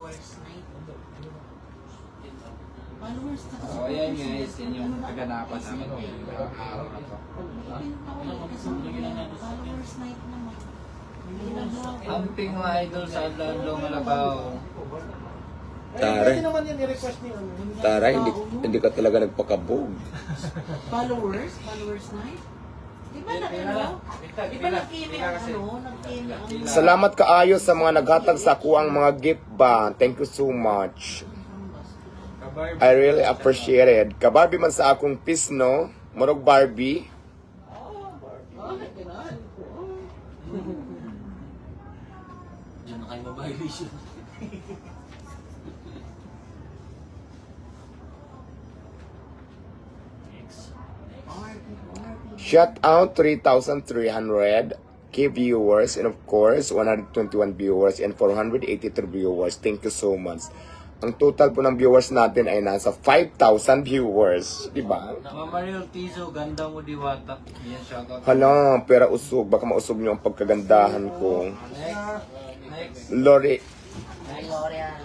First night. Followers na kasi. So, ayan guys, yun yung kaganapan namin ngayong araw na to. Followers night naman. Amping mga idol sa Adlaw Malabaw. Tara, naman yan i-request niyo. Tara, hindi ka talaga nagpakabog. Followers night? Di ba nag-kimi ang Salamat kaayo sa mga naghatag sa ako ang mga gift ba. Thank you so much. I really appreciate it. Kabarbie man sa akong pisno, Morog Barbie. Diyan na kayo mabiolation. Shout out 3,300 key viewers and of course 121 viewers and 483 viewers. Thank you so much. Ang total po ng viewers natin ay nasa 5,000 viewers, di ba? Mama Real Tizo, ganda mo diwata. Yan, shoutout. Hala, pera usog. Baka mausog niyo ang pagkagandahan ko. Next. Lori, Gloria.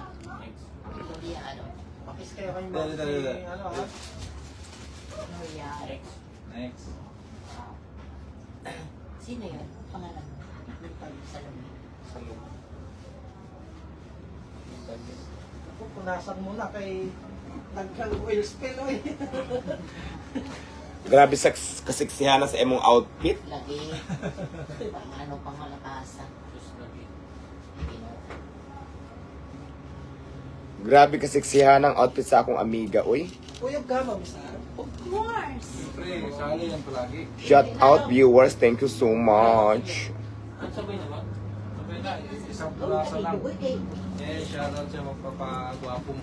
Gloria, ano? Pakis kayo kayong Dali. ano ha? Gloria. Next. Sino yun? Pangalan mo? Salome. Punasan mo na kay nagkang oil spill oy. grabe sa kasiksihan sa emong outfit. Lagi. Pang ano, pangalakasan. Grabe kasiksihan ang outfit sa akong amiga, oy. Uyab ka ma'am sa. Of course! Siyempre, sali yan palagi. Shout out viewers, thank you so much. Ang sabay naman. Sabay na, isang pulasa lang. Eh, shoutout sa magpapagwapong.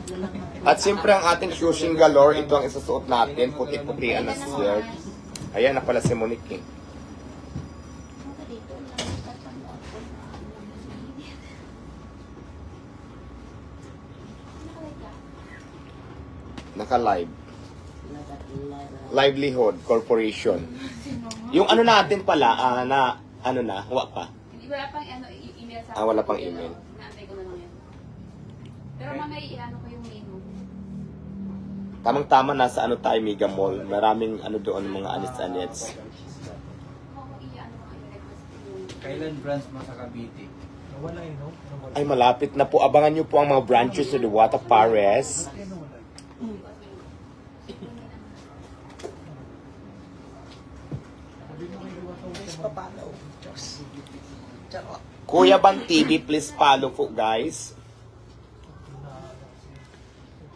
At siyempre ang ating Shushin Galore, ito ang isusuot natin, puti-puti na shirt. Ayan na pala si Monique. Naka-live. Livelihood Corporation. Yung ano natin pala, huwa pa. Hindi wala pang email sa Wala pang email. Naantay ko na lang yan. Pero mamaya i-ano ko yung menu. Tamang-tama nasa tayo, Mega Mall. Maraming doon, mga anits-anits. Oo, i-ano ko i-request yung... Kailan branch mo sa Cavite? Wala yun no? Ay, malapit na po. Abangan nyo po ang mga branches sa Diwata, Pares. Papalaw. Diyos. Charot. Kuya Ban TV, please follow po, guys.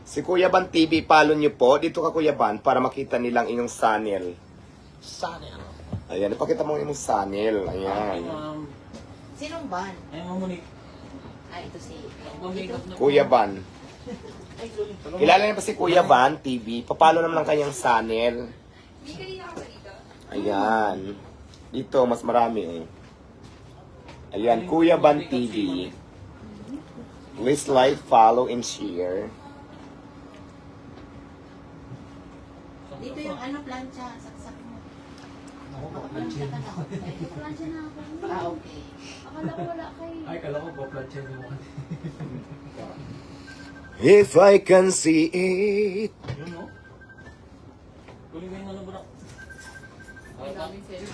Si Kuya Ban TV, follow nyo po. Dito ka, Kuya Ban, para makita nilang inyong channel. Sana yan. Ayan, ipakita mo yung channel. Ayan. Sinong ban? Ay, mamunik. Ito si... Kuya Ban. Kilala niyo pa si Kuya Ban TV? Papalo naman ang kanyang channel. Hindi kanina ako dito. Ayan. Dito, mas marami eh. Ayan, Kuya Ban TV. Please like, follow, and share. Dito yung plancha, saksak mo. Plancha na ako. Okay. Akala ko wala kayo. Ay, kala ko pa-plancha niyo mo. If I can see it. Yun, no? Kuling kayo na bro. Ang daming sale.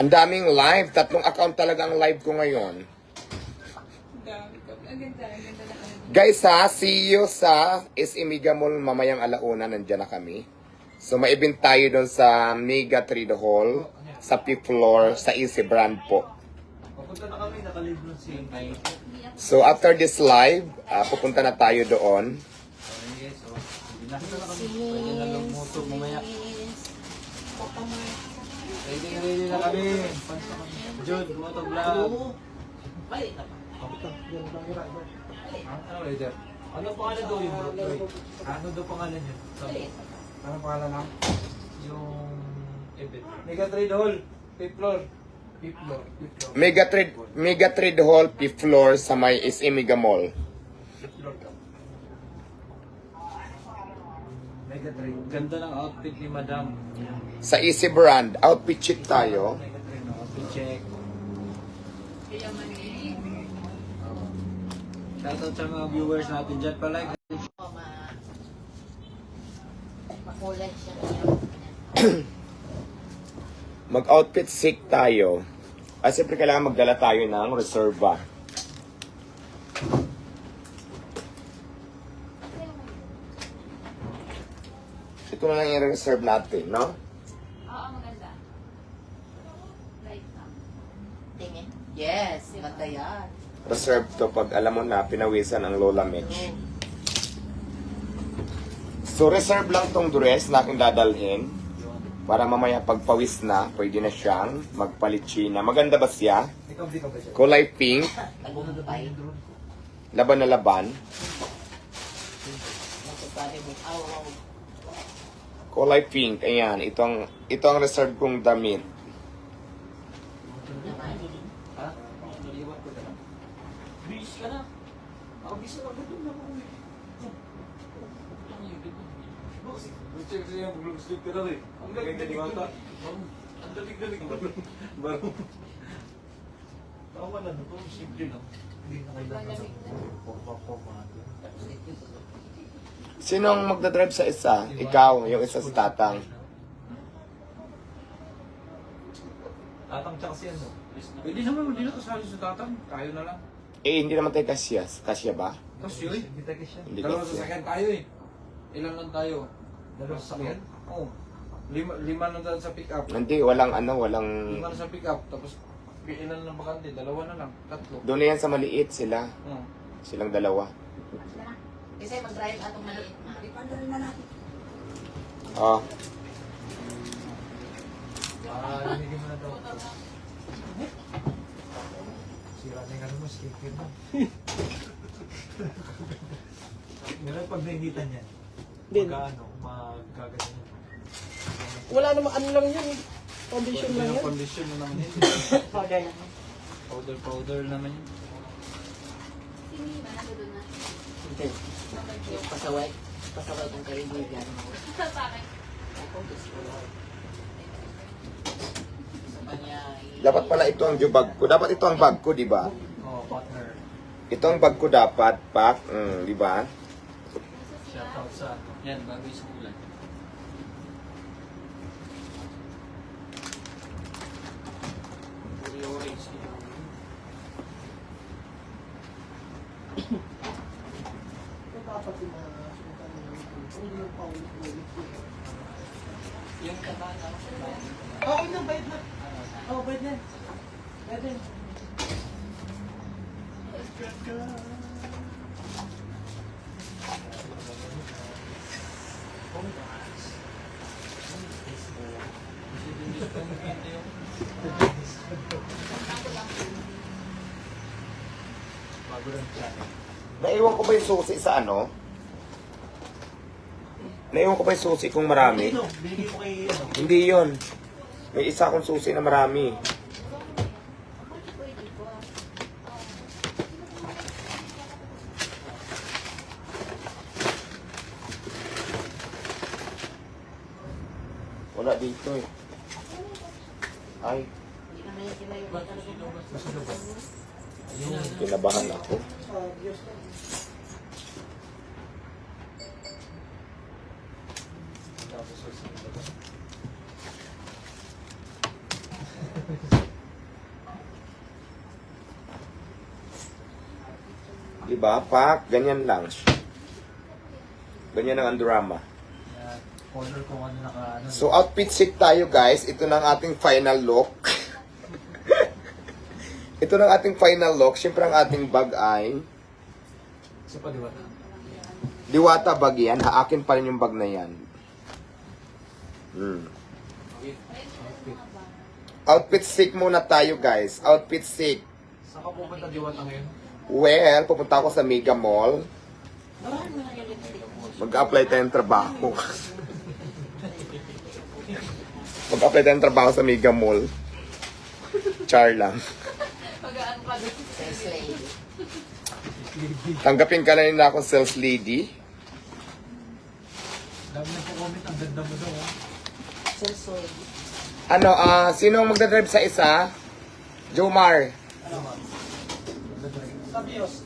Ang daming live. 3 account talaga ang live ko ngayon. Ang dami ko. Ang ganda na kami. Guys ha, see you sa Mega Mall mamayang alauna. Nandiyan na kami. So maibin tayo doon sa Mega Trade Hall. Sa P floor, sa Easy Brand po. Papunta na kami, nakalib nun si Tay. So after this live, pupunta na tayo doon. Okay, so, hindi na kami. Pwede na lumutog mamaya. Ready na kami. Jude, moto vlog. Ano, leader? Ano pangalan daw yung bro? Ano daw pangalan yun? Ano pangalan lang? Yung event. Mega Trade Hall, 5th floor. 5th floor. Mega Trade Hall, P floor sa may Mega Mall. 5th floor daw. Mega Trade. Ganda ng outfit ni Madam. Sa Easy Brand, outfit check tayo. Mega Trade, no? Outfit check. Kaya mali. Shoutout sa mga viewers natin dyan. Palike. Oh, makulay siya. Mag-outfit sick tayo. Siyempre kailangan magdala tayo ng reserva. Ito na lang yung reserve natin, no? Oo, maganda. Light lang. Tingin. Yes, maganda yan. Reserve to pag alam mo na pinawisan ang Lola Mitch. So reserve lang tong dress na aking dadalhin. Para mamaya pagpawis na, pwede na siyang magpalitsina. Maganda ba siya? Ikaw, di ka ba siya? Kulay pink, Tagumpay. laban na laban. Nagsasabi mo, aw. Kulay pink, ayan. Ito ang reserve kong damit. Ha? Naliwat ko na lang. Bis ka na. Ako bis na agad na ako. Gusto ko siya mag-vlog sleep ka daw eh. Ang ganda ni Mata. Ang dalig-dalig. Barong. Tawa na ito. Simple lang. Hindi na kailangan. Sino ang magdadrive sa isa? Ikaw, yung isa sa tatang. Tatang tsaka si ano? Pwede naman, hindi na kasali sa tatang. Tayo na lang. Hindi naman tayo kasya. Kasya ba? Tapos yun. Hindi tayo kasya. Hindi Dalawang kasya. sasakyan tayo eh. Ilan lang tayo? Dalawang sasakyan? Oo. Lima lang tayo sa pick-up. Hindi, walang walang... Lima na sa pick-up. Tapos ilan lang bakante? Dalawa na lang. Tatlo. Doon na yan sa maliit sila. Silang dalawa. Kasi mag-drive atong maliit na. Oh. Limigin mo na daw. Sira na yung ano mo, skincare mo. Meron pag nainitan yan. Din. Magkagasin yan. Wala naman, ano lang yun. Condition lang yan. Condition na naman yun. Powder lang. Powder naman yun. Sini ba? Nandun na. Hindi. Yung pasaway. Pasaway kong kaibigan mo. Sa akin. Ako gusto ko. Sa kanya, Dapat pala ito ang bag ko. Dapat ito ang bag ko, di ba? Partner. Ito ang bag ko dapat, Pak. Di ba? Shoutout sa yan, bago yung sukulan. Dapat yung mga sukan ng hindi yung paulit-ulit. Yung kata na. Okay na, bayad na. Oo, bayad na. Bayad na. Bago lang siya. Naiwan ko ba yung susi sa ano? Naiwan ko ba yung susi kung marami? Dito, binigay ko kay ano. Hindi yon. May isa akong susi na marami. Wala dito eh. Ay, hindi na may kinayo na talaga. kinabahan ako. Sa Diyos na. Tapos susunod ba? Diba, Pak? Ganyan lang. Ganyan ang drama. Yan. Color kung ano naka ano. So, outfit check tayo, guys. Ito na ang ating final look. Ito na ang ating final look. Siyempre, ang ating bag ay Isa pa diwata. Diwata bag yan. Haakin pa rin yung bag na yan. Okay. Outfit. Outfit check muna tayo, guys. Outfit check. Saan ka pupunta diwata ngayon? Well, pupunta ako sa Mega Mall. Mag-apply tayong trabaho. Mag-apply tayong trabaho sa Mega Mall. Char lang. Pag-aan pa doon. Sales lady. Tanggapin ka na nila akong sales lady. Dami na po comment. Ang ganda mo daw. Oh. Sales lady. Ano, sino ang magdadrive sa isa? Jomar. Sa Diyos.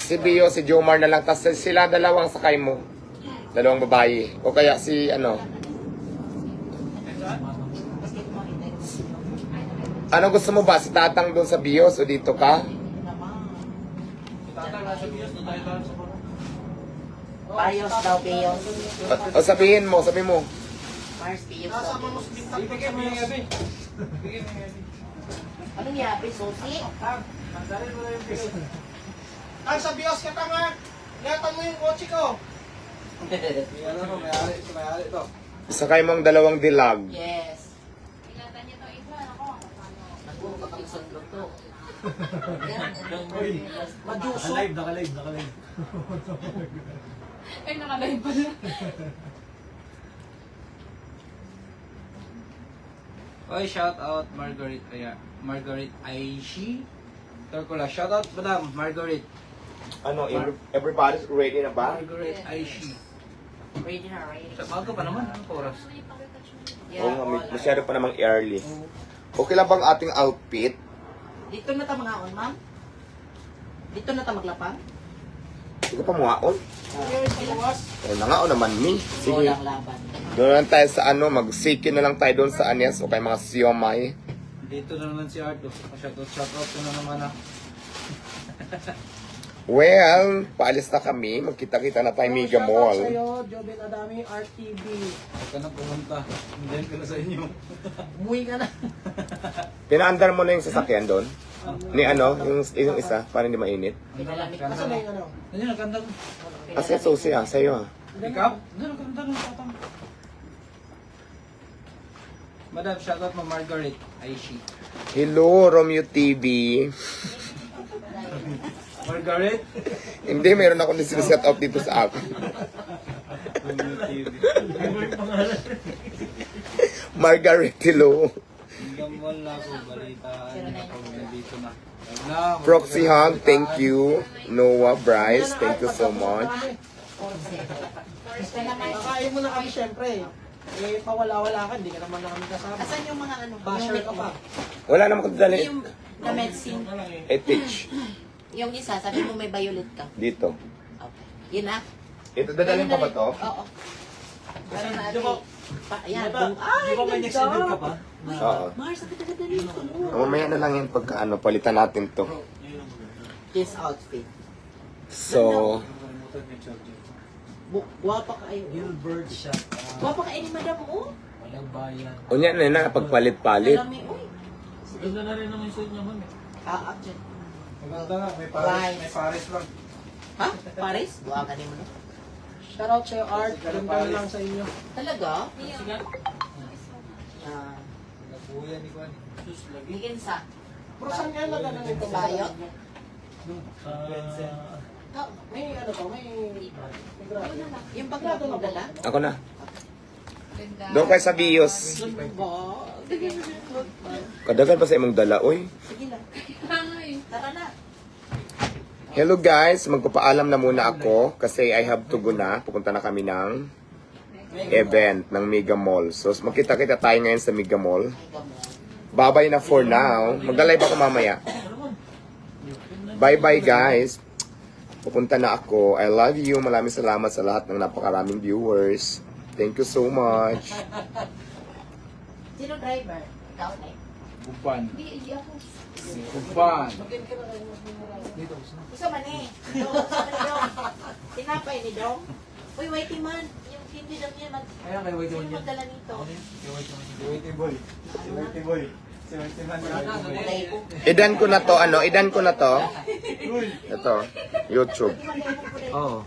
Si Bio, si Jomar na lang. Tapos sila dalawang sakay mo. Dalawang babae. O kaya si ano. Ano gusto mo ba? Si Tatang doon sa Bios o dito ka? Tatang nasa Bios, doon tayo sa Coron. Payos daw, Payos. O sabihin mo. Mars, Payos Nasa daw. mga bintang Ibigay mo yung gabi. Ibigay mo yung gabi. Anong yapi, Susi? Tanggalin mo na yung Bios. Ang sa Bios ka tanga. Ingatan mo yung kotse ko. May ano no, may ari ito. Sakay mo ang dalawang dilag. Yes. Ingatan niyo to isa. Ako, ano. Nagbuka kang sundot to. Majuso. Nakalive. Ay, nakalive pala. Oy, shout out Margaret Aishi. Tarkula, shout out Madam Margaret. Ano, everybody's ready na ba? Margaret Aishi. Ready na, ready. Sa maga pa naman, anong oras? Oo nga, masyado pa namang early. Okay lang bang ating outfit? Dito na ta mangaon, ma'am? Dito na ta maglapang? Sige pa muhaon. O nangaon naman mi. Sige. Walang laban. Doon lang tayo sa ano, mag-siki na lang tayo doon sa Anyas o kay mga siomay. Dito na naman si Ardo. Shout out ko na naman ah. Well, paalis na kami. Magkita-kita na tayo Mega Shoutout Mall. sa'yo, Jobin Adami, RTV. Huwag ka na pumunta. Hindi ko na sa inyo. Umuwi ka na. Pinaandar mo na yung sasakyan doon? Ni ano, yung isa, para hindi mainit. Pinalamig ka Asa na. na yung ano? Ano yun, nagkanda ko. Kasi susi ah, sa'yo ah. Ikaw? Ano, nagkanda ko. Tatang. Madam, shout out mo Margaret Aishi. Hello, Romeo TV. Margaret? Hindi, meron ako nisiset up dito sa akin. Margaret, hello. Gamal na ako, balitaan ako nandito na. Proxy hug, thank you. Noah, Bryce, thank you so much. First na naman. Nakain mo na kami syempre. Eh, pawala-wala ka, hindi ka naman na kami kasama. Asan yung mga ano? Basher ka pa. Wala naman ko dali. Yung na medicine. Teach. Yung isa, sabi mo may violet ka. Dito. Okay. Yun na. Ito, dadalhin pa ba to? Oo. Para na Di ba? Ayan. Di ba may next event ka pa? Oo. Mars, ang ganda dito. Mamaya na lang yan pagka ano, palitan natin to. This outfit. So, Guwapa ka ay. Gilbert siya. Guwapa ka ay ni madam mo. Walang bayan. unya na pagpalit-palit. Alami, uy. Ganda na rin naman yung suit niya, ma'am. Dyan. Maganda nga, may Right. Paris lang. Ha? Paris? Buha ka ni mo. Shoutout sa'yo, Art. Ganda na lang sa inyo. Talaga? Ah, Nabuya ni Juan. Sus, lagi. ligin sa. Pero saan kaya nagana nito? Bayot? May ano to, may grabe. Yung baklato mo dala? Ako na. Ganda. Doon kayo sa Bios. Ba? Sige. Kadagal pa sa imong dala, oy. Sige lang. Ay. Tara na. Hello guys, magpapaalam na muna ako kasi I have to go na. Pupunta na kami ng event ng Mega Mall. So magkita-kita tayo ngayon sa Mega Mall. Bye-bye na for now. Magla-live ako mamaya. Bye-bye guys. Pupunta na ako. I love you. Maraming salamat sa lahat ng napakaraming viewers. Thank you so much. Sino driver? Ikaw na. Bupan. Hindi ako. Bupan. Isa man eh. Dong, isa man ni Dong. Tinapay ni Dong. Uy, waiting man. Yung hindi lang yan. Ayun, kay Whitey Sino Man yan. magdala nito? Whitey Boy. Si Whitey Boy. Si Whitey Man. Kulay ko. Idan ko na to. Ano? Idan ko na to. Ito. YouTube. Hindi man yan. Oo.